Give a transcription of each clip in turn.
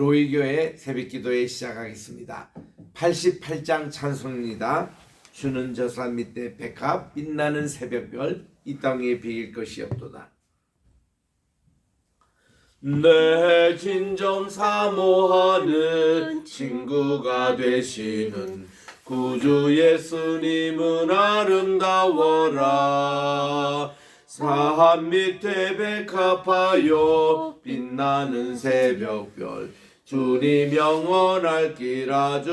로이교회 새벽기도회 시작하겠습니다. 88장 찬송입니다. 주는 저 산 밑에 백합 빛나는 새벽별 이 땅에 비길 것이 없도다. 내 진정 사모하는 친구가 되시는 구주 예수님은 아름다워라. 산 밑에 백합하여 빛나는 새벽별 주님 영원할 길 아주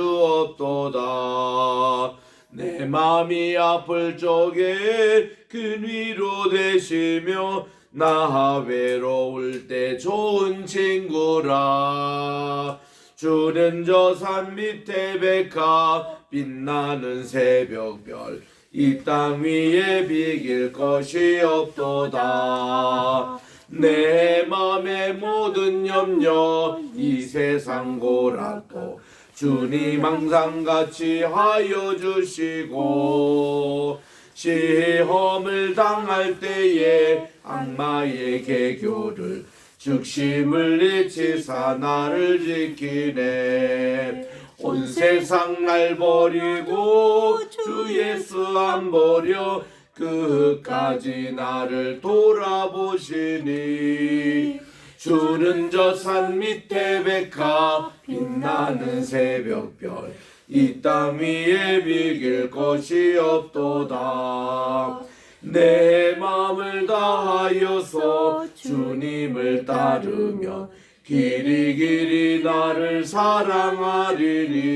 없도다. 내 맘이 아플 적에 그 위로 되시며 나 외로울 때 좋은 친구라. 주는 저 산 밑에 백합 빛나는 새벽별 이 땅 위에 비길 것이 없도다. 내 맘의 모든 염려 이 세상 고라고 주님 항상 같이 하여 주시고, 시험을 당할 때에 악마의 개교를 즉심을 잊히사 나를 지키네. 온 세상 날 버리고 주 예수 안 버려 끝까지 나를 돌아보시니. 주는 저 산 밑에 백합 빛나는 새벽별 이 땅 위에 비길 것이 없도다. 내 마음을 다하여서 주님을 따르며 길이 나를 사랑하리니.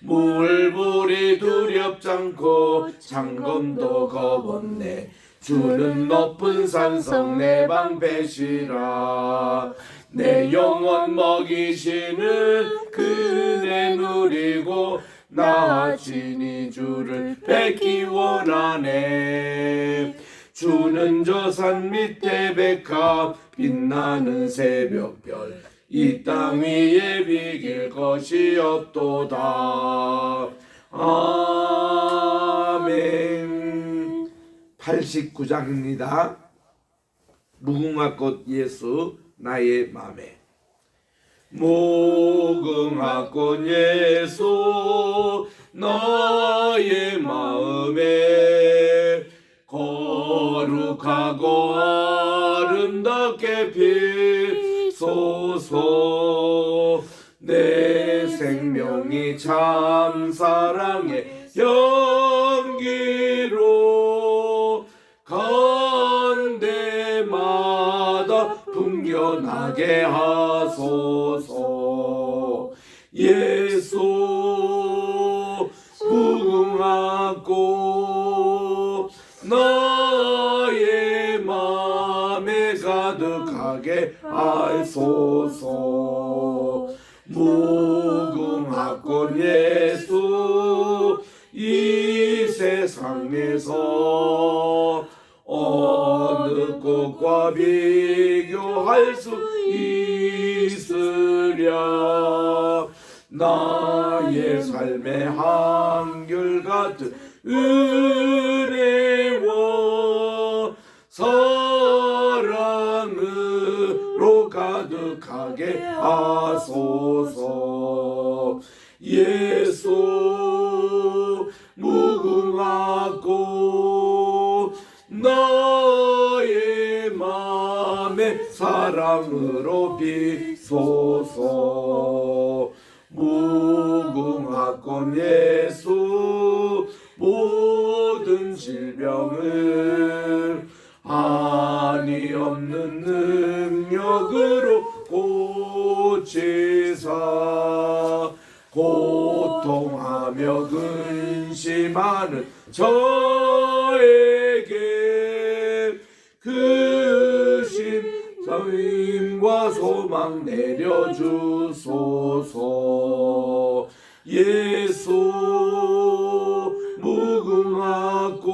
물불이 두렵지 않고 장검도 겁없네. 주는 높은 산성 내 방패시라. 내 영혼 먹이시는 그네 누리고 나 친히 주를 뵙기 원하네. 주는 저 산 밑에 백합 빛나는 새벽별 이 땅 위에 비길 것이 없도다. 아멘. 89장입니다. 무궁화꽃 예수 나의 맘에. 무궁화꽃 예수 나의 마음에 거룩하고 아름답게 피소서. 내 생명이 참 사랑의 연기로 간 데마다 풍겨나게 하소서. 예수 무궁화꽃 나의 맘에 가득하게 하소서. 무궁화꽃 예수 이 세상에서 어느 꽃과 비교할 수 있으랴. 나의 삶의 한결같은 은혜와 사랑으로 가득하게 하소서. 예수 무궁화꽃 나의 맘에 사랑으로 비소서. 무궁화꽃 예수 모든 질병을 한이 없는 능력으로 고치사. 고통하며 근심하는 저에게 그 힘과 소망 내려주소서. 예수 무궁화꽃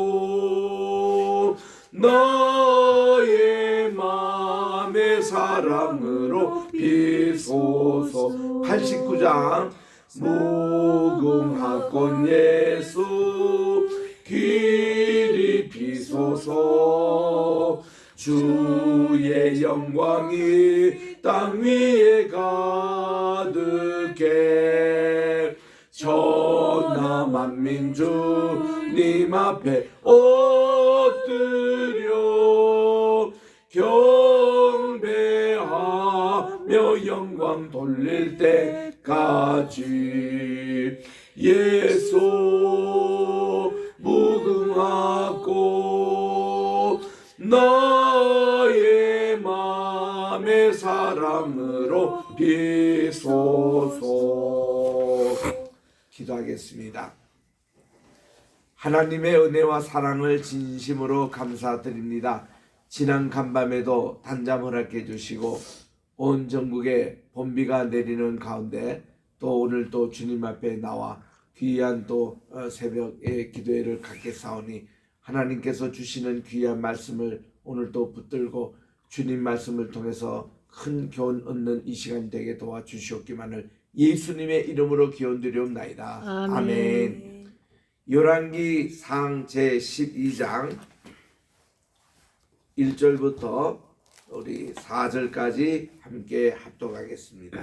나의 맘의 사랑으로 비소서. 89장 무궁화꽃 예수 길이 비소서. 주의 영광이 땅 위에 가득해 천하 만민 주님 앞에 엎드려 경배하며 영광 돌릴 때까지 예수 무궁하고 나의 맘의 사랑으로 비소서. 기도하겠습니다. 하나님의 은혜와 사랑을 진심으로 감사드립니다. 지난 간밤에도 단잠 허락해 주시고 온 전국에 봄비가 내리는 가운데 또 오늘 또 주님 앞에 나와 귀한 또 새벽의 기도회를 갖겠사오니 하나님께서 주시는 귀한 말씀을 오늘 또 붙들고 주님 말씀을 통해서 큰 교훈 얻는 이 시간 되게 도와주시옵기만을 예수님의 이름으로 기원드리옵나이다. 아멘. 열왕기상 제12장 1절부터 우리 4절까지 함께 합독하겠습니다.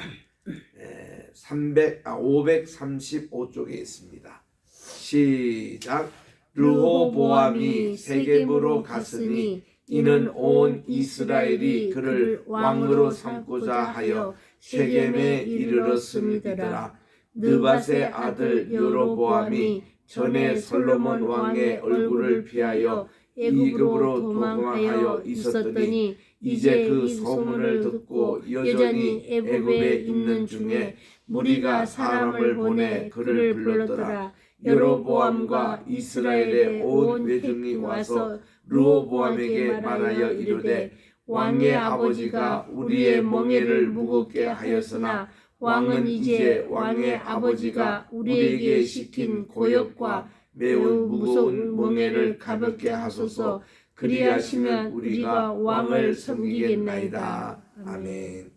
535쪽에 있습니다. 시작. 르호보암이 세겜으로 갔으니 이는 온 이스라엘이 그를 왕으로 삼고자 하여 쉐겜에 이르렀음이더라. 느밧의 아들 여로보암이 전에 솔로몬 왕의 얼굴을 피하여 애굽으로 도망하여 있었더니 이제 그 소문을 듣고 여전히 애굽에 있는 중에 무리가 사람을 보내 그를 불렀더라. 여로보암과 이스라엘의 온 회중이 와서 르호보암에게 말하여 이르되 왕의 아버지가 우리의 멍에를 무겁게 하였으나 왕은 이제 왕의 아버지가 우리에게 시킨 고역과 매우 무거운 멍에를 가볍게 하소서. 그리하시면 우리가 왕을 섬기겠나이다. 아멘.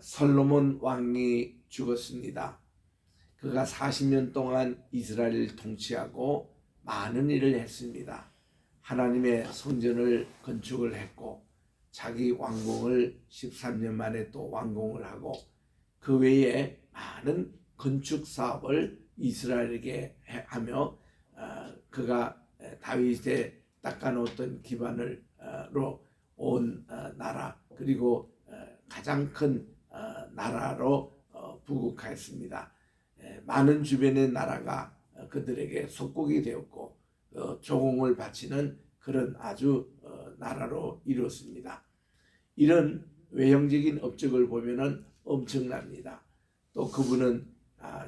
솔로몬 왕이 죽었습니다. 그가 40년 동안 이스라엘을 통치하고 많은 일을 했습니다. 하나님의 성전을 건축을 했고 자기 왕궁을 13년 만에 또 완공을 하고 그 외에 많은 건축 사업을 이스라엘에게 하며 그가 다윗의 닦아놓았던 기반으로 온 나라 그리고 가장 큰 나라로 부국하였습니다. 많은 주변의 나라가 그들에게 속국이 되었고 조공을 바치는 그런 아주 나라로 이루었습니다. 이런 외형적인 업적을 보면은 엄청납니다. 또 그분은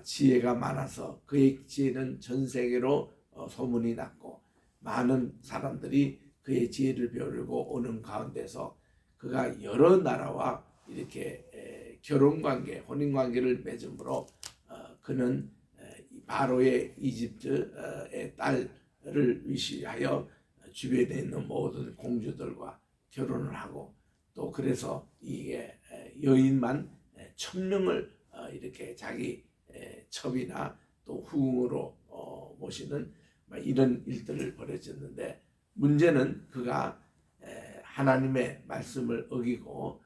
지혜가 많아서 그의 지혜는 전 세계로 소문이 났고 많은 사람들이 그의 지혜를 배우려고 오는 가운데서 그가 여러 나라와 이렇게 결혼관계, 혼인관계를 맺음으로 그는 바로의 이집트의 딸을 위시하여 주변에 있는 모든 공주들과 결혼을 하고 또 그래서 이게 여인만 1000명을 이렇게 자기 첩이나 또 후궁으로 모시는 이런 일들을 벌여졌는데 문제는 그가 하나님의 말씀을 어기고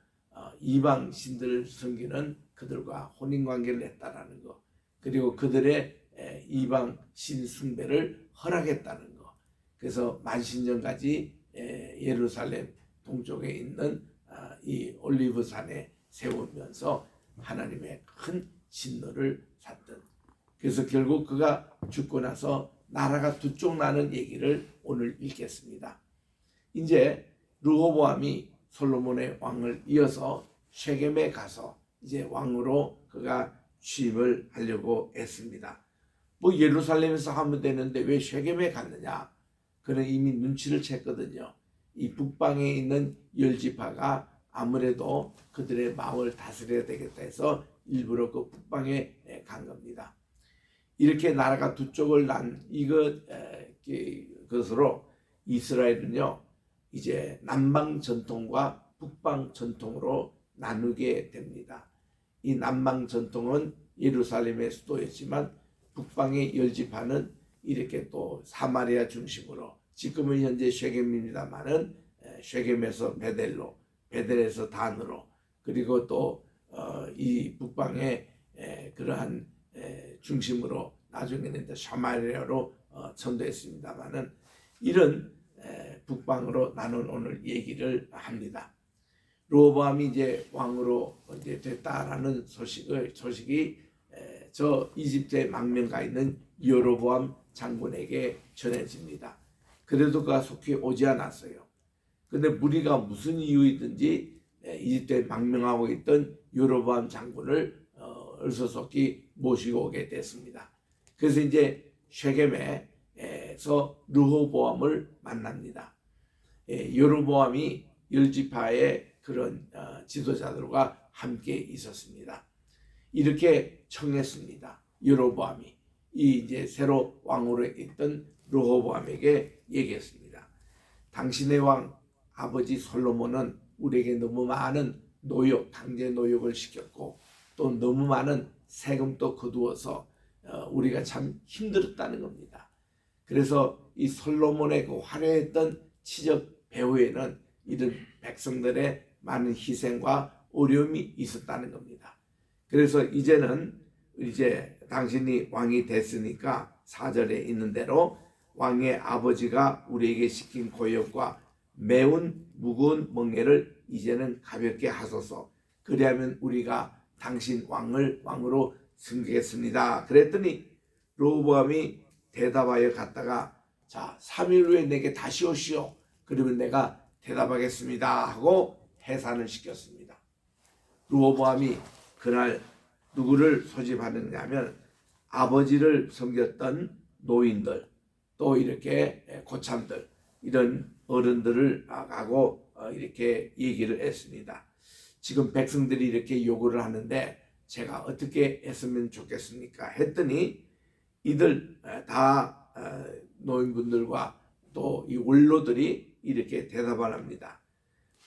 이방 신들을 섬기는 그들과 혼인관계를 했다라는 것 그리고 그들의 이방 신 숭배를 허락했다는 것 그래서 만신전까지 예루살렘 동쪽에 있는 이 올리브산에 세우면서 하나님의 큰 진노를 샀던 그래서 결국 그가 죽고 나서 나라가 두 쪽 나는 얘기를 오늘 읽겠습니다. 이제 르호보암이 솔로몬의 왕을 이어서 쉐겜에 가서 이제 왕으로 그가 취임을 하려고 했습니다. 뭐 예루살렘에서 하면 되는데 왜 쉐겜에 갔느냐? 그는 이미 눈치를 챘거든요. 이 북방에 있는 10지파가 아무래도 그들의 마음을 다스려야 되겠다 해서 일부러 그 북방에 간 겁니다. 이렇게 나라가 두 쪽을 난 이것으로 이스라엘은요 이제 남방 전통과 북방 전통으로 나누게 됩니다. 이 남방 전통은 예루살렘의 수도였지만 북방의 10지파는 이렇게 또 사마리아 중심으로 지금은 현재 쉐겜입니다만은 쉐겜에서 베델로, 베델에서 단으로, 그리고 또 이 북방의 그러한 중심으로 나중에는 이제 사마리아로 전도했습니다만은 이런 북방으로 나는 오늘 얘기를 합니다. 르호보암이 이제 왕으로 이제 됐다라는 소식이 저 이집트에 망명가 있는 여로보암 장군에게 전해집니다. 그래도 그가 속히 오지 않았어요. 근데 무리가 무슨 이유이든지 이집트에 망명하고 있던 여로보암 장군을 얼서속히 모시고 오게 됐습니다. 그래서 이제 쉐겜에서 르호보암을 만납니다. 여로보암이 열지파의 그런 지도자들과 함께 있었습니다. 이렇게 청했습니다. 여로보암이 이제 새로 왕으로 있던 르호보암에게 얘기했습니다. 당신의 왕 아버지 솔로몬은 우리에게 너무 많은 노역, 강제 노역을 시켰고 또 너무 많은 세금도 거두어서 우리가 참 힘들었다는 겁니다. 그래서 이 솔로몬의 그 화려했던 치적 배후에는 이런 백성들의 많은 희생과 어려움이 있었다는 겁니다. 그래서 이제는 이제 당신이 왕이 됐으니까 4절에 있는 대로 왕의 아버지가 우리에게 시킨 고역과 매운 무거운 멍에를 이제는 가볍게 하소서. 그리하면 우리가 당신 왕으로 섬기겠습니다. 그랬더니 르호보암이 대답하여 갔다가 자 3일 후에 내게 다시 오시오. 그러면 내가 대답하겠습니다 하고 해산을 시켰습니다. 르호보암이 그날 누구를 소집하느냐 하면 아버지를 섬겼던 노인들 또 이렇게 고참들 이런 어른들을 하고 이렇게 얘기를 했습니다. 지금 백성들이 이렇게 요구를 하는데 제가 어떻게 했으면 좋겠습니까? 했더니 이들 다 노인분들과 또 이 원로들이 이렇게 대답을 합니다.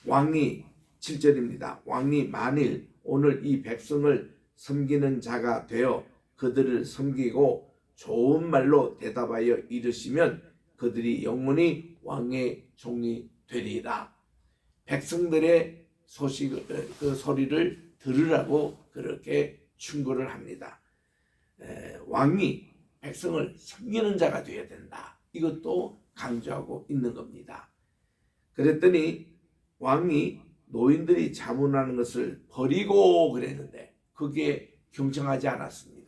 왕이 7절입니다. 왕이 만일 오늘 이 백성을 섬기는 자가 되어 그들을 섬기고 좋은 말로 대답하여 이르시면 그들이 영원히 왕의 종이 되리라. 백성들의 그 소리를 들으라고 그렇게 충고를 합니다. 왕이 백성을 섬기는 자가 되어야 된다. 이것도 강조하고 있는 겁니다. 그랬더니 왕이 노인들이 자문하는 것을 버리고 그랬는데 그게 경청하지 않았습니다.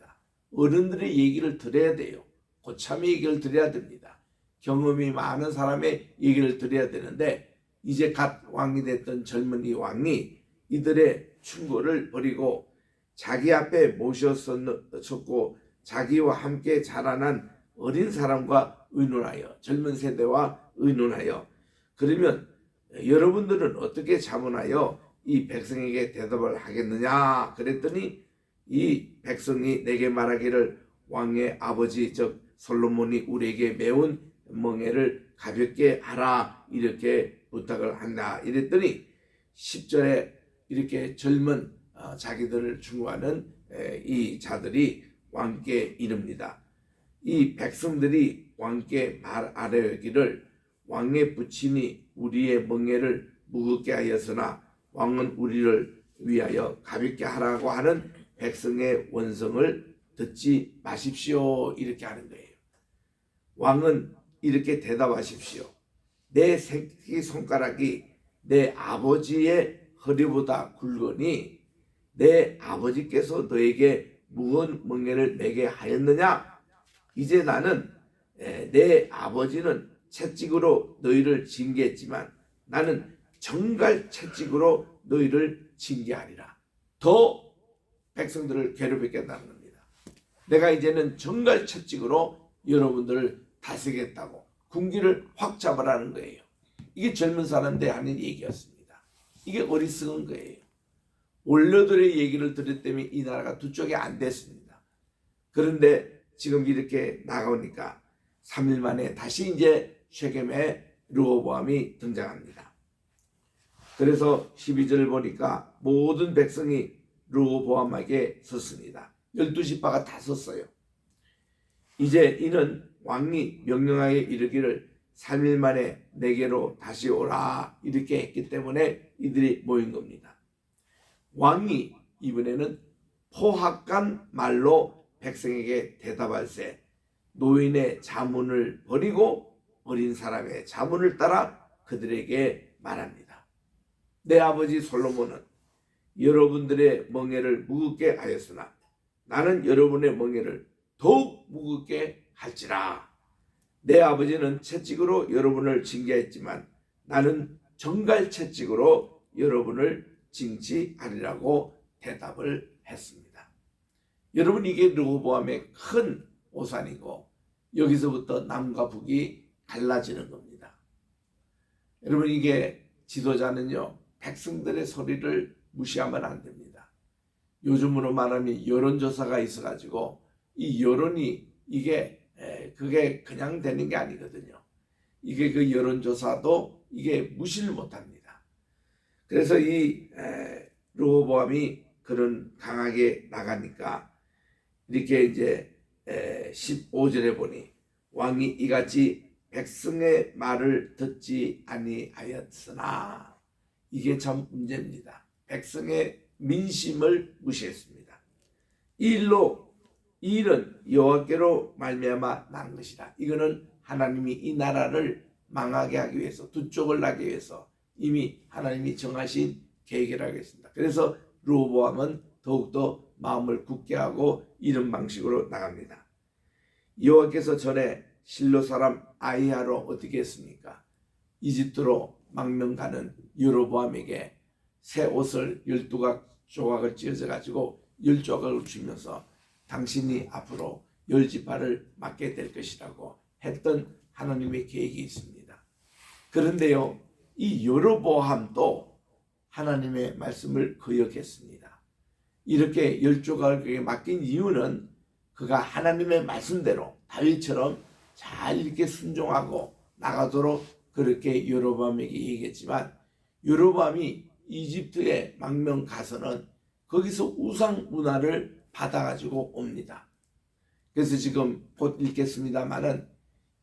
어른들의 얘기를 들어야 돼요. 고참의 얘기를 들어야 됩니다. 경험이 많은 사람의 얘기를 들어야 되는데 이제 갓 왕이 됐던 젊은이 왕이 이들의 충고를 버리고 자기 앞에 모셨었고 자기와 함께 자라난 어린 사람과 의논하여 젊은 세대와 의논하여 그러면 여러분들은 어떻게 자문하여 이 백성에게 대답을 하겠느냐 그랬더니 이 백성이 내게 말하기를 왕의 아버지 즉 솔로몬이 우리에게 매운 멍에를 가볍게 하라 이렇게 부탁을 한다 이랬더니 10절에 이렇게 젊은 자기들을 충고하는 이 자들이 왕께 이릅니다. 이 백성들이 왕께 말하려기를 왕의 부친이 우리의 멍에를 무겁게 하였으나 왕은 우리를 위하여 가볍게 하라고 하는 백성의 원성을 듣지 마십시오 이렇게 하는 거예요. 왕은 이렇게 대답하십시오. 내 새끼손가락이 내 아버지의 허리보다 굵으니 내 아버지께서 너에게 무거운 멍에를 매게 하였느냐? 이제 나는 내 아버지는 채찍으로 너희를 징계했지만 나는 정갈 채찍으로 너희를 징계하리라. 더 백성들을 괴롭히겠다는 겁니다. 내가 이제는 정갈 채찍으로 여러분들을 다스리겠다고 군기를 확 잡으라는 거예요. 이게 젊은 사람들 하는 얘기였습니다. 이게 어리석은 거예요. 원로들의 얘기를 들었더니 이 나라가 두 쪽이 안 됐습니다. 그런데 지금 이렇게 나가오니까 3일 만에 다시 이제 쉐겜에 르호보암이 등장합니다. 그래서 12절을 보니까 모든 백성이 르호보암에게 섰습니다. 12지파가 다 섰어요. 이제 이는 왕이 명령하여 이르기를 3일 만에 내게로 다시 오라 이렇게 했기 때문에 이들이 모인 겁니다. 왕이 이번에는 포악한 말로 백성에게 대답할세 노인의 자문을 버리고 어린 사람의 자문을 따라 그들에게 말합니다. 내 아버지 솔로몬은 여러분들의 멍에를 무겁게 하였으나 나는 여러분의 멍에를 더욱 무겁게 할지라. 내 아버지는 채찍으로 여러분을 징계했지만 나는 정갈 채찍으로 여러분을 징치하리라고 대답을 했습니다. 여러분, 이게 르호보암의 큰 오산이고 여기서부터 남과 북이 갈라지는 겁니다. 여러분, 이게 지도자는요 백성들의 소리를 무시하면 안 됩니다. 요즘으로 말하면 여론조사가 있어가지고 이 여론이 그게 그냥 되는 게 아니거든요. 이게 그 여론조사도 이게 무시를 못합니다. 그래서 이 르호보암이 그런 강하게 나가니까 이렇게 이제 15절에 보니 왕이 이같이 백성의 말을 듣지 아니하였으나 이게 참 문제입니다. 백성의 민심을 무시했습니다. 이 일은 여호와께로 말미암아 난 것이다. 이거는 하나님이 이 나라를 망하게 하기 위해서 두 쪽을 나게 위해서 이미 하나님이 정하신 계획이라고 했습니다. 그래서 르호보암은 더욱더 마음을 굳게 하고 이런 방식으로 나갑니다. 여호와께서 전에 실로 사람 아히야로 어떻게 했습니까? 이집트로 망명 가는 여로보암에게 새 옷을 12조각을 찢어져 가지고 10조각을 주면서 당신이 앞으로 10지파를 맡게 될 것이라고 했던 하나님의 계획이 있습니다. 그런데요, 이 여로보암도 하나님의 말씀을 거역했습니다. 이렇게 10조각을 그에게 맡긴 이유는 그가 하나님의 말씀대로 다윗처럼 잘 이렇게 순종하고 나가도록 그렇게 여로보암에게 얘기했지만 여로보암이 이집트에 망명 가서는 거기서 우상 문화를 받아가지고 옵니다. 그래서 지금 곧 읽겠습니다만은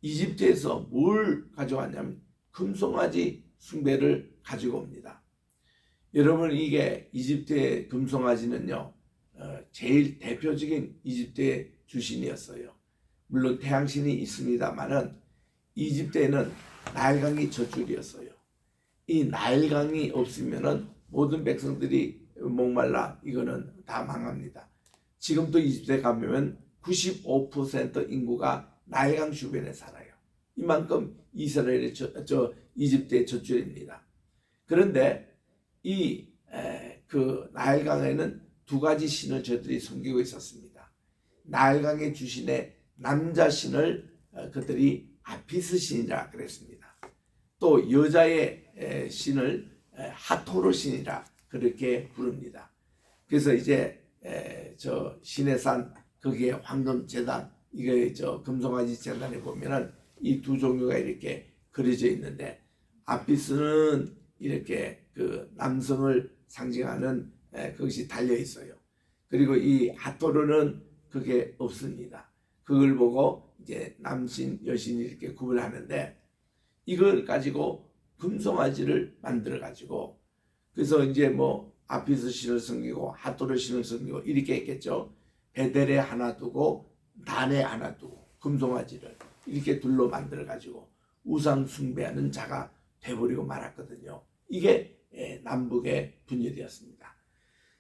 이집트에서 뭘 가져왔냐면 금송아지 숭배를 가지고 옵니다. 여러분, 이게 이집트의 금송아지는요 제일 대표적인 이집트의 주신이었어요. 물론 태양신이 있습니다만은 이집트에는 나일강이 젖줄이었어요. 이 나일강이 없으면은 모든 백성들이 목말라 이거는 다 망합니다. 지금도 이집트에 가면 95% 인구가 나일강 주변에 살아요. 이만큼 이스라엘의 이집트의 젖줄입니다. 그런데 그 나일강에는 두 가지 신을 저들이 섬기고 있었습니다. 나일강의 주신의 남자 신을 그들이 아피스 신이라 그랬습니다. 또 여자의 신을 하토르 신이라 그렇게 부릅니다. 그래서 이제 저 신의 산 거기에 황금 제단 이게 저 금송아지 제단에 보면은 이 두 종류가 이렇게 그려져 있는데 아피스는 이렇게 그 남성을 상징하는 그것이 달려 있어요. 그리고 이 하토르는 그게 없습니다. 그걸 보고 이제 남신 여신이 이렇게 구분하는데 이걸 가지고 금송아지를 만들어 가지고 그래서 이제 뭐 아피스 신을 섬기고 하토르 신을 섬기고 이렇게 했겠죠. 베델에 하나 두고 단에 하나 두고 금송아지를 이렇게 둘로 만들어 가지고 우상 숭배하는 자가 돼버리고 말았거든요. 이게 남북의 분열이었습니다.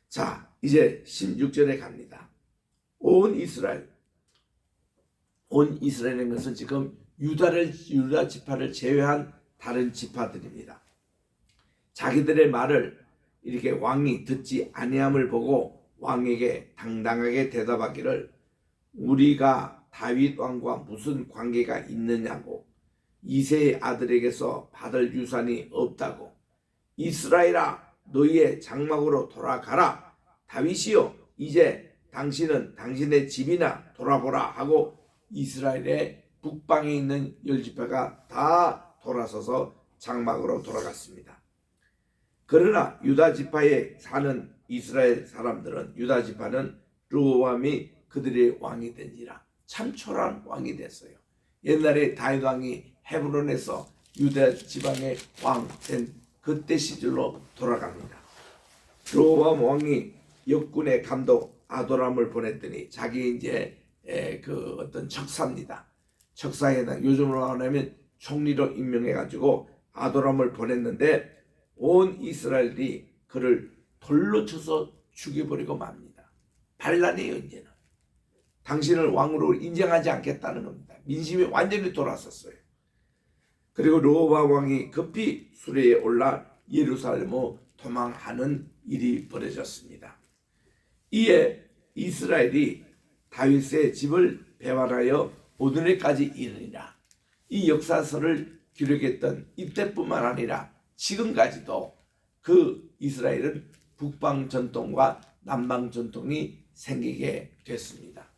자, 이제 16절에 갑니다. 온 이스라엘인 것은 지금 유다 지파를 제외한 다른 지파들입니다. 자기들의 말을 이렇게 왕이 듣지 아니함을 보고 왕에게 당당하게 대답하기를 우리가 다윗 왕과 무슨 관계가 있느냐고 이새의 아들에게서 받을 유산이 없다고 이스라엘아 너희의 장막으로 돌아가라 다윗이여 이제 당신은 당신의 집이나 돌아보라 하고 이스라엘의 북방에 있는 10지파가 다 돌아서서 장막으로 돌아갔습니다. 그러나 유다 지파에 사는 이스라엘 사람들은 유다 지파는 르호보암이 그들의 왕이 된지라 참 초라한 왕이 됐어요. 옛날에 다윗 왕이 헤브론에서 유다 지방의 왕 된 그때 시절로 돌아갑니다. 르호보암 왕이 역군의 감독 아도람을 보냈더니 자기 이제 그 어떤 척사입니다. 척사에다 요즘으로 말하면 총리로 임명해가지고 아도람을 보냈는데 온 이스라엘이 그를 돌로 쳐서 죽여버리고 맙니다. 반란이에요. 이제는 당신을 왕으로 인정하지 않겠다는 겁니다. 민심이 완전히 돌아섰어요. 그리고 르호보암 왕이 급히 수레에 올라 예루살렘으로 도망하는 일이 벌어졌습니다. 이에 이스라엘이 다윗의 집을 배반하여 오늘까지 이르니라. 이 역사서를 기록했던 이때뿐만 아니라 지금까지도 그 이스라엘은 북방 전통과 남방 전통이 생기게 됐습니다.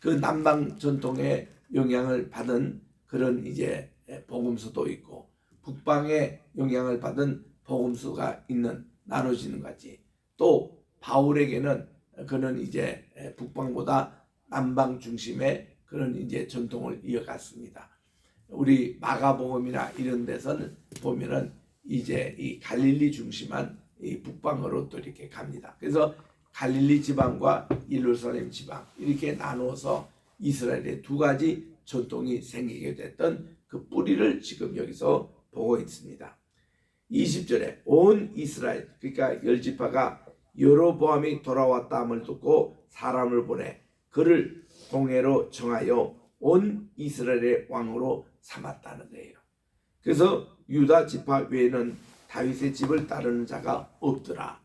그 남방 전통의 영향을 받은 그런 이제 복음서도 있고 북방의 영향을 받은 복음서가 있는 나눠지는 거지. 또 바울에게는 그는 이제 북방보다 남방 중심의 그런 이제 전통을 이어갔습니다. 우리 마가복음이나 이런 데서는 보면은 이제 이 갈릴리 중심한 이 북방으로 또 이렇게 갑니다. 그래서 갈릴리 지방과 예루살렘 지방 이렇게 나누어서 이스라엘의 두 가지 전통이 생기게 됐던 그 뿌리를 지금 여기서 보고 있습니다. 20절에 온 이스라엘 그러니까 열지파가 여로보암이 돌아왔다함을 듣고 사람을 보내 그를 공회로 정하여 온 이스라엘의 왕으로 삼았다는 거예요. 그래서 유다 지파 외에는 다윗의 집을 따르는 자가 없더라.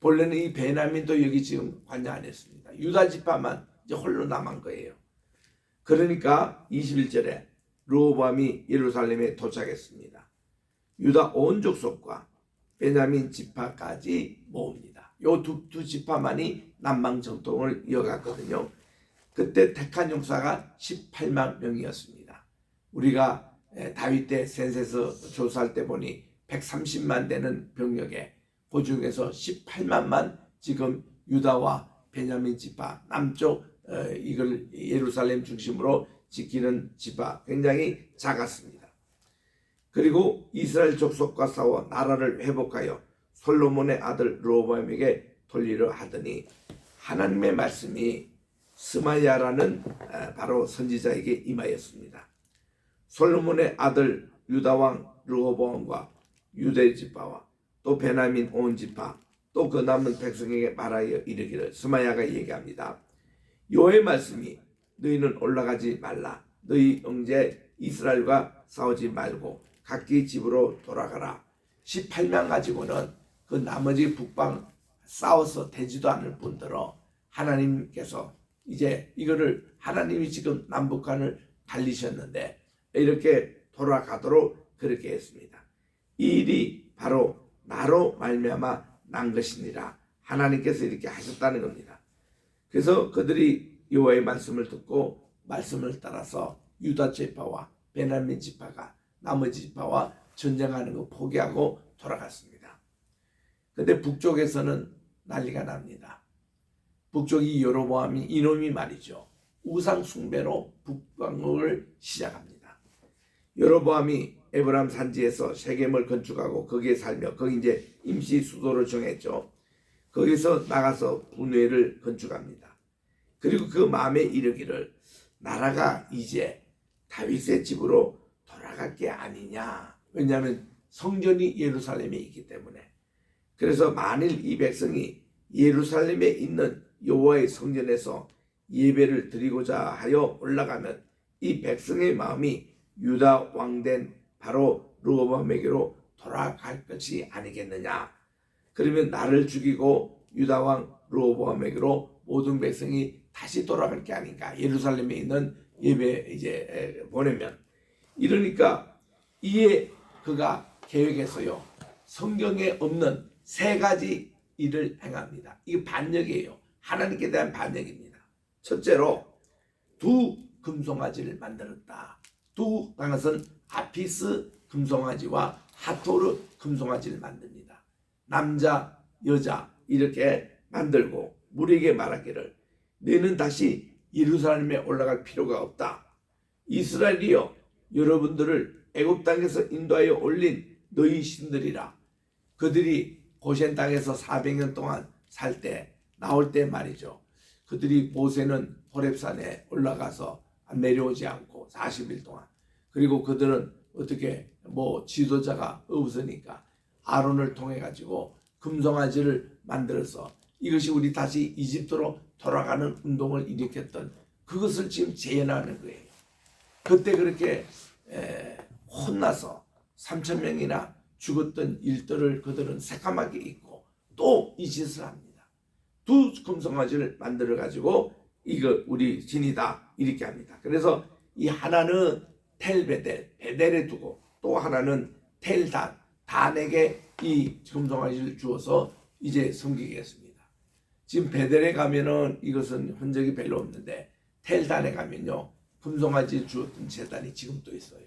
본래는 이 베냐민도 여기 지금 관여 안 했습니다. 유다 지파만 이제 홀로 남은 거예요. 그러니까 21절에 르호보암이 예루살렘에 도착했습니다. 유다 온 족속과 베냐민 지파까지 모읍니다. 요 두 지파만이 남방 전통을 이어갔거든요. 그때 택한 용사가 18만 명이었습니다. 우리가 다윗 때 센서스 조사할 때 보니 130만 되는 병력에 그 중에서 18만만 지금 유다와 베냐민 지파 남쪽 이걸 예루살렘 중심으로 지키는 지파 굉장히 작았습니다. 그리고 이스라엘 족속과 싸워 나라를 회복하여 솔로몬의 아들 르호보암에게 돌리려 하더니 하나님의 말씀이 스마야라는 바로 선지자에게 임하였습니다. 솔로몬의 아들 유다왕 르호보암과 유대 지파와 또 베냐민 온 지파 또 그 남은 백성에게 말하여 이르기를 스마야가 얘기합니다. 여호와의 말씀이 너희는 올라가지 말라. 너희 형제 이스라엘과 싸우지 말고 각기 집으로 돌아가라. 18명 가지고는 그 나머지 북방 싸워서 되지도 않을 뿐더러 하나님께서 이제 이거를 하나님이 지금 남북한을 갈리셨는데 이렇게 돌아가도록 그렇게 했습니다. 이 일이 바로 나로 말미암아 난 것이니라. 하나님께서 이렇게 하셨다는 겁니다. 그래서 그들이 여호와의 말씀을 듣고 말씀을 따라서 유다 지파와 베냐민 지파가 나머지 지파와 전쟁하는 거 포기하고 돌아갔습니다. 근데 북쪽에서는 난리가 납니다. 북쪽이 여로보암이 이놈이 말이죠. 우상 숭배로 북방을 시작합니다. 여로보암이 에브람 산지에서 세겜을 건축하고 거기에 살며 거기 이제 임시 수도를 정했죠. 거기서 나가서 분회를 건축합니다. 그리고 그 마음에 이르기를 나라가 이제 다윗의 집으로 돌아갈 게 아니냐. 왜냐하면 성전이 예루살렘에 있기 때문에. 그래서 만일 이 백성이 예루살렘에 있는 여호와의 성전에서 예배를 드리고자 하여 올라가면 이 백성의 마음이 유다 왕된 바로 르호보암에게로 돌아갈 것이 아니겠느냐. 그러면 나를 죽이고 유다 왕 르호보암에게로 모든 백성이 다시 돌아갈 게 아닌가. 예루살렘에 있는 예배 이제 보내면. 이러니까 이에 그가 계획해서요. 성경에 없는 세 가지 일을 행합니다. 이게 반역이에요. 하나님께 대한 반역입니다. 첫째로 두 금송아지를 만들었다. 두 것은 아피스 금송아지와 하토르 금송아지를 만듭니다. 남자, 여자 이렇게 만들고 무리에게 말하기를 너희는 다시 예루살렘에 올라갈 필요가 없다. 이스라엘이여 여러분들을 애굽 땅에서 인도하여 올린 너희 신들이라. 그들이 고센 땅에서 400년 동안 살 때 나올 때 말이죠. 그들이 모세는 호렙산에 올라가서 내려오지 않고 40일 동안, 그리고 그들은 어떻게 지도자가 없으니까 아론을 통해 가지고 금송아지를 만들어서 이것이 우리 다시 이집트로 돌아가는 운동을 일으켰던 그것을 지금 재현하는 거예요. 그때 그렇게 혼나서 3,000명이나 죽었던 일들을 그들은 새까맣게 잊고 또 이 짓을 합니다. 두 금송아지를 만들어 가지고 이거 우리 신이다 이렇게 합니다. 그래서 이 하나는 텔베델, 베델에 두고 또 하나는 텔단, 단에게 이 금송아지를 주어서 이제 섬기겠습니다. 지금 베델에 가면은 이것은 흔적이 별로 없는데 텔단에 가면요 금송아지 주었던 제단이 지금 또 있어요.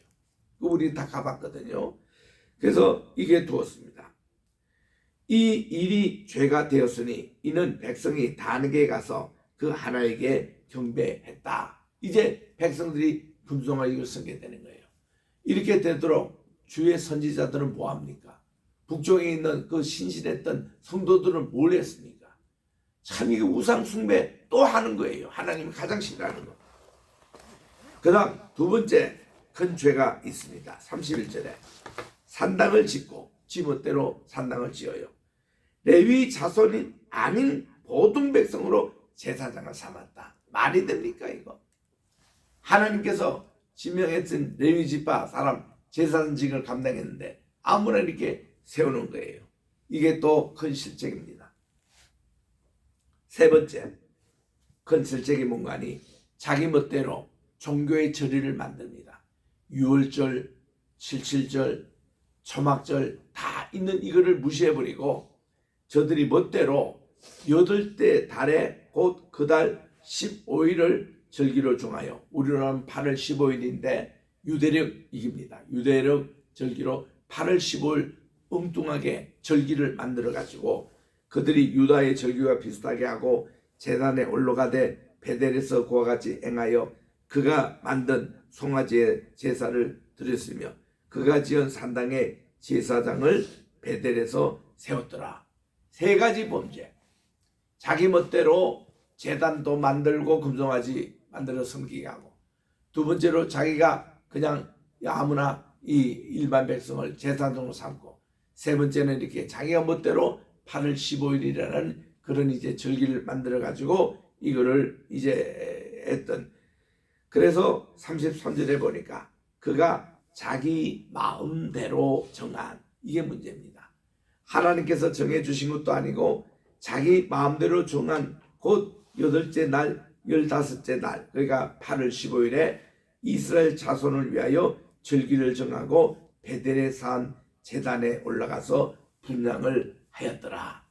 우리 다 가봤거든요. 그래서 이게 두었습니다. 이 일이 죄가 되었으니 이는 백성이 단에게 가서 그 하나에게 경배했다. 이제 백성들이 금송아지를 섬게 되는 거예요. 이렇게 되도록 주의 선지자들은 뭐합니까? 북쪽에 있는 그 신실했던 성도들은 뭘 했습니까? 참 이게 우상 숭배 또 하는 거예요. 하나님이 가장 싫어하는 거. 그 다음 두 번째 큰 죄가 있습니다. 31절에 산당을 짓고 지멋대로 산당을 지어요. 레위 자손이 아닌 보통 백성으로 제사장을 삼았다. 말이 됩니까 이거? 하나님께서 지명했던 레위 지파 사람 제사장직을 감당했는데 아무나 이렇게 세우는 거예요. 이게 또 큰 실책입니다. 세 번째 큰 실책이 뭔가 하니 자기 멋대로 종교의 절기를 만듭니다. 6월절, 77절, 초막절 다 있는 이거를 무시해버리고 저들이 멋대로 8대 달에 곧 그 달 15일을 절기로 정하여 우리는 8월 15일인데 유대력입니다. 유대력 절기로 8월 15일 엉뚱하게 절기를 만들어 가지고 그들이 유다의 절기와 비슷하게 하고 제단에 올라가되 베델에서 그와 같이 행하여 그가 만든 송아지의 제사를 드렸으며 그가 지은 산당의 제사장을 베델에서 세웠더라. 세 가지 범죄. 자기 멋대로 제단도 만들고 금송아지 만들어 섬기게 하고, 두 번째로 자기가 그냥 아무나 이 일반 백성을 제사장으로 삼고, 세 번째는 이렇게 자기가 멋대로 8월 15일이라는 그런 이제 절기를 만들어 가지고 이거를 이제 했던. 그래서 33절에 보니까 그가 자기 마음대로 정한, 이게 문제입니다. 하나님께서 정해주신 것도 아니고 자기 마음대로 정한 곧 8째 날 15째 날, 그러니까 8월 15일에 이스라엘 자손을 위하여 절기를 정하고 베델의 산 제단에 올라가서 분향을 하였더라.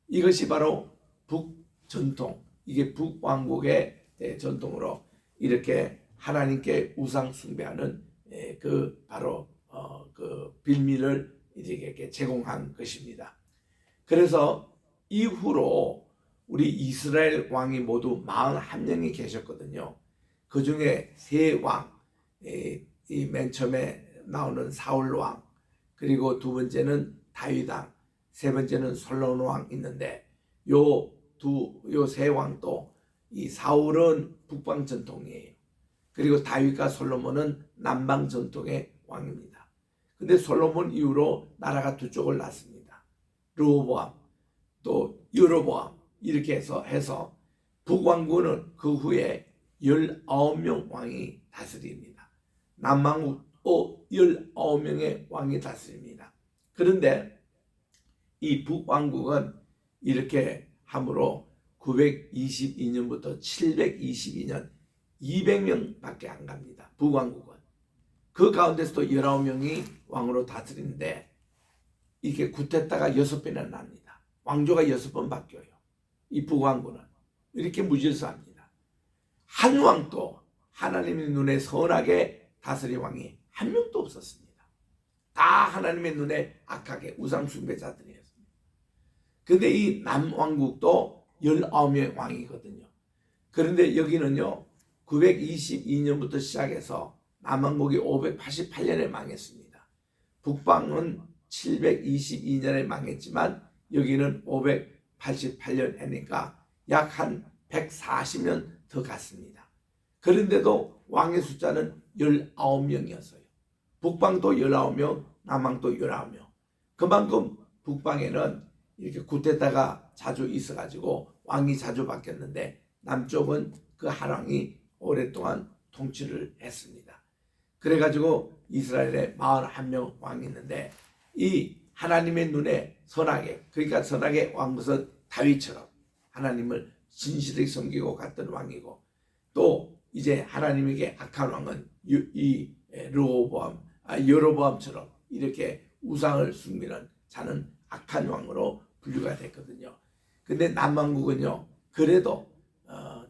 이것이 바로 북전통, 이게 북왕국의 전통으로 이렇게 하나님께 우상 숭배하는 그 바로 그 빌미를 이렇게 제공한 것입니다. 그래서 이후로 우리 이스라엘 왕이 모두 41명이 계셨거든요. 그 중에 세 왕, 이 맨 처음에 나오는 사울 왕, 그리고 두 번째는 다윗 왕, 세 번째는 솔로몬 왕 있는데 요 세 왕도 이 사울은 북방 전통이에요. 그리고 다윗과 솔로몬은 남방 전통의 왕입니다. 근데 솔로몬 이후로 나라가 두 쪽을 났습니다. 르호보암 또 여로보암 이렇게 해서 북왕국은 그 후에 19명 왕이 다스립니다. 남왕국도 19명의 왕이 다스립니다. 그런데 이 북왕국은 이렇게 함으로 922년부터 722년 200명밖에 안 갑니다. 북왕국은. 그 가운데서도 19명이 왕으로 다스리는데 이게 구태타가 6번이나 납니다. 왕조가 6번 바뀌어요. 이 북왕국은. 이렇게 무질서합니다. 한 왕도 하나님의 눈에 선하게 다스릴 왕이 한 명도 없었습니다. 다 하나님의 눈에 악하게 우상 숭배자들이었습니다. 근데 이 남왕국도 19명의 왕이거든요. 그런데 여기는요 922년부터 시작해서 남왕국이 588년에 망했습니다. 북방은 722년에 망했지만 여기는 588년이니까 약 한 140년 더 갔습니다. 그런데도 왕의 숫자는 19명이었어요. 북방도 19명, 남왕도 19명. 그만큼 북방에는 이렇게 쿠데타가 자주 있어가지고 왕이 자주 바뀌었는데 남쪽은 그 한 왕이 오랫동안 통치를 했습니다. 그래가지고 이스라엘에 41명 왕이 있는데 이 하나님의 눈에 선하게, 그러니까 선하게 왕것은 다윗처럼 하나님을 진실하게 섬기고 갔던 왕이고, 또 이제 하나님에게 악한 왕은 이 여로보암처럼 이렇게 우상을 숨기는 자는 악한 왕으로 분류가 됐거든요. 근데 남왕국은요, 그래도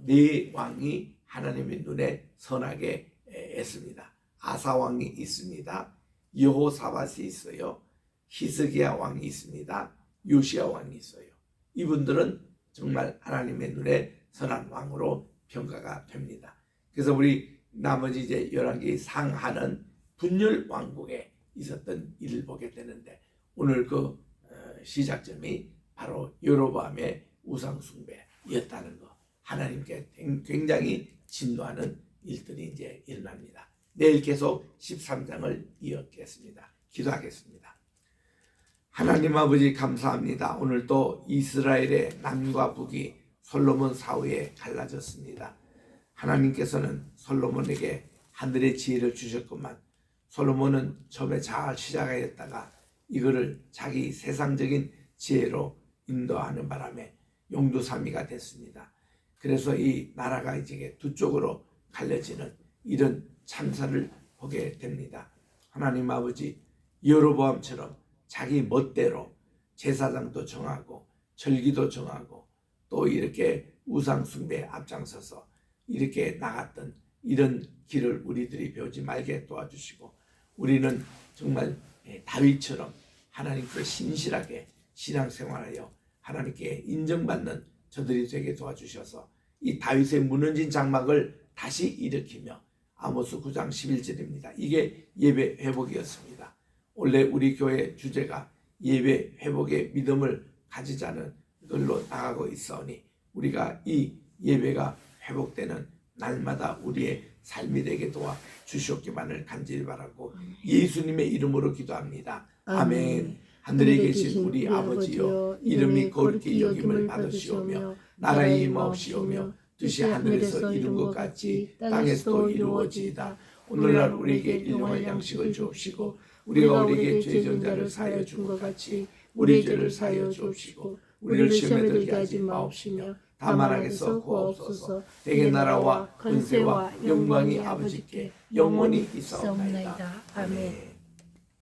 네 왕이 하나님의 눈에 선하게 했습니다. 아사 왕이 있습니다. 여호사밧이 있어요. 히스기야 왕이 있습니다. 요시야 왕이 있어요. 이분들은 정말 하나님의 눈에 선한 왕으로 평가가 됩니다. 그래서 우리 나머지 이제 11개의 상하는 분열 왕국에 있었던 일을 보게 되는데, 오늘 그 시작점이 바로 여로보암의 우상 숭배였다는 거, 하나님께 굉장히 진노하는 일들이 이제 일어납니다. 내일 계속 13장을 이어가겠습니다. 기도하겠습니다. 하나님 아버지 감사합니다. 오늘 또 이스라엘의 남과 북이 솔로몬 사후에 갈라졌습니다. 하나님께서는 솔로몬에게 하늘의 지혜를 주셨건만 솔로몬은 처음에 잘 시작하였다가 이거를 자기 세상적인 지혜로 인도하는 바람에 용두사미가 됐습니다. 그래서 이 나라가 이제 두 쪽으로 갈려지는 이런 참사를 보게 됩니다. 하나님 아버지, 여로보암처럼 자기 멋대로 제사장도 정하고 절기도 정하고 또 이렇게 우상 숭배에 앞장서서 이렇게 나갔던 이런 길을 우리들이 배우지 말게 도와주시고, 우리는 정말 다윗처럼 하나님께 신실하게 신앙생활하여 하나님께 인정받는 저들이 되게 도와주셔서 이 다윗의 무너진 장막을 다시 일으키며, 아모스 9장 11절입니다. 이게 예배 회복이었습니다. 원래 우리 교회 주제가 예배 회복의 믿음을 가지자는 걸로 나가고 있으니 우리가 이 예배가 회복되는 날마다 우리의 삶이 되게 도와 주시옵기만을 간절히 바라고 예수님의 이름으로 기도합니다. 아멘. 하늘에 계신 우리 아버지여, 이름이 거룩히 여김을 받으시오며 나라의 임하옵시오며 뜻이 하늘에서 이룬 것 같이 땅에서도 이루어지이다. 오늘날 우리에게 일용할 양식을 주옵시고 우리가 우리에게 죄진 자를 사하여 준 것 같이 우리 죄를 사하여 주옵시고 우리를 시험에 들게 하지 마옵시며 다만 악에서 구하옵소서. 대개 나라와 권세와 영광이 아버지께 영원히 있사옵나이다. 아멘.